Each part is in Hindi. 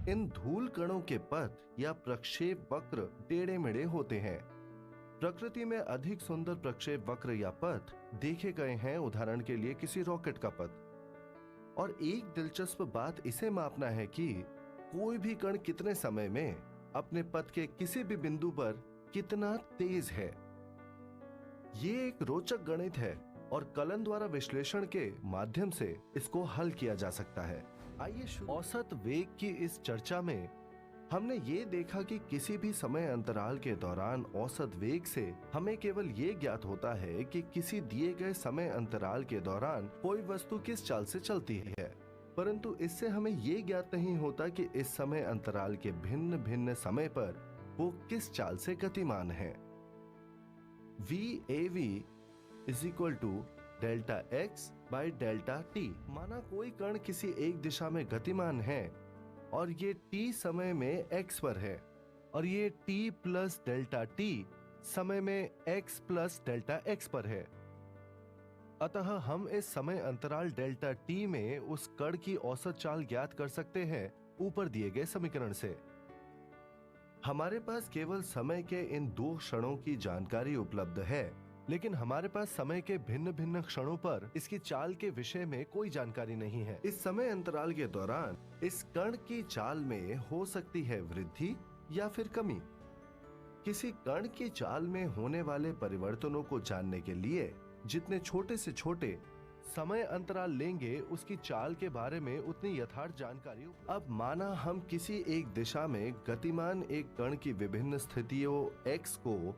इन धूल कणों के पथ या प्रक्षेप वक्र टेढ़े मेढ़े होते हैं। प्रकृति में अधिक सुंदर प्रक्षेप वक्र या पथ देखे गए हैं, उदाहरण के लिए किसी रॉकेट का पथ। और एक दिलचस्प बात इसे मापना है कि कोई भी कण कितने समय में अपने पथ के किसी भी बिंदु पर कितना तेज है। ये एक रोचक गणित है और कलन द्वारा विश्लेषण के माध्यम से इसको हल किया जा सकता है। आइए औसत वेग की इस चर्चा में हमने ये देखा कि किसी भी समय अंतराल के दौरान औसत वेग से हमें केवल ये ज्ञात होता है कि किसी दिए गए समय अंतराल के दौरान कोई वस्तु किस चाल से चलती है, परंतु इससे हमें ये ज्ञात नहीं होता कि इस समय अंतराल के भिन्न भिन्न समय पर वो किस चाल से गतिमान है। VAV is equal to delta x by delta t। माना कोई कण किसी एक दिशा में गतिमान है और ये t समय में x पर है और ये t प्लस डेल्टा t समय में x प्लस डेल्टा x पर है। अतः हम इस समय अंतराल डेल्टा t में उस कण की औसत चाल ज्ञात कर सकते हैं ऊपर दिए गए समीकरण से। हमारे पास केवल समय के इन दो क्षणों की जानकारी उपलब्ध है, लेकिन हमारे पास समय के भिन्न भिन्न क्षणों पर इसकी चाल के विषय में कोई जानकारी नहीं है। इस समय अंतराल के दौरान इस कण की चाल में हो सकती है वृद्धि या फिर कमी। किसी कण की चाल में होने वाले परिवर्तनों को जानने के लिए जितने छोटे से छोटे समय अंतराल लेंगे, उसकी चाल के बारे में उतनी यथार्थ जानकारी। अब माना हम किसी एक दिशा में गतिमान एक कण की विभिन्न स्थितियों x को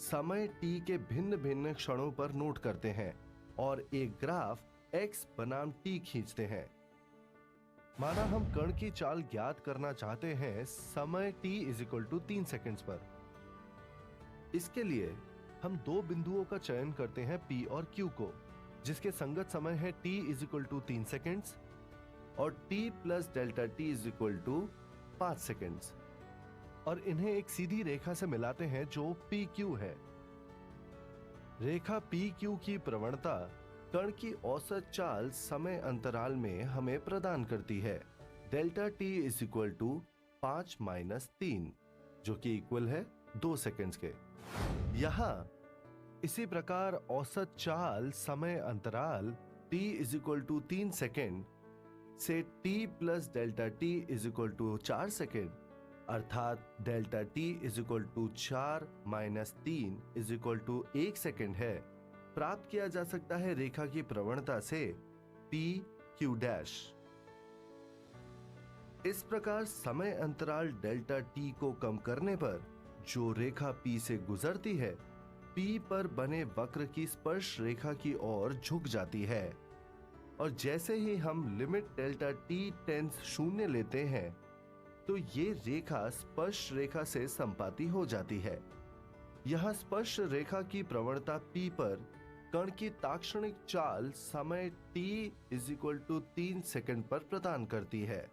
समय t के भिन्न भिन्न क्षणों पर नोट करते हैं और एक ग्राफ x बनाम t खींचते हैं। माना हम कण की चाल ज्ञात करना चाहते हैं समय t is equal to 3 seconds पर। इसके लिए हम दो बिंदुओं का चयन करते हैं P और Q को, जिसके संगत समय है t is equal to 3 seconds और t plus delta t is equal to 5 seconds, और इन्हें एक सीधी रेखा से मिलाते हैं जो PQ है। रेखा PQ की प्रवणता कण की औसत चाल समय अंतराल में हमें प्रदान करती है delta t is equal to 5 minus 3, जो कि इक्वल है 2 सेकेंड्स के। यहां इसी प्रकार औसत चाल समय अंतराल t is equal to 3 second से t plus delta t is equal to 4 second, अर्थात delta t is equal to 4 minus 3 is equal to 1 second है, प्राप्त किया जा सकता है रेखा की प्रवणता से PQ डैश। इस प्रकार समय अंतराल डेल्टा t को कम करने पर जो रेखा P से गुजरती है P पर बने वक्र की स्पर्श रेखा की ओर झुक जाती है, और जैसे ही हम लिमिट डेल्टा t टेंस 0 लेते हैं तो ये रेखा स्पर्श रेखा से संपाती हो जाती है। यहां स्पर्श रेखा की प्रवणता P पर कण की ताक्षणिक चाल समय t is equal to 3 second पर प्रदान करती है।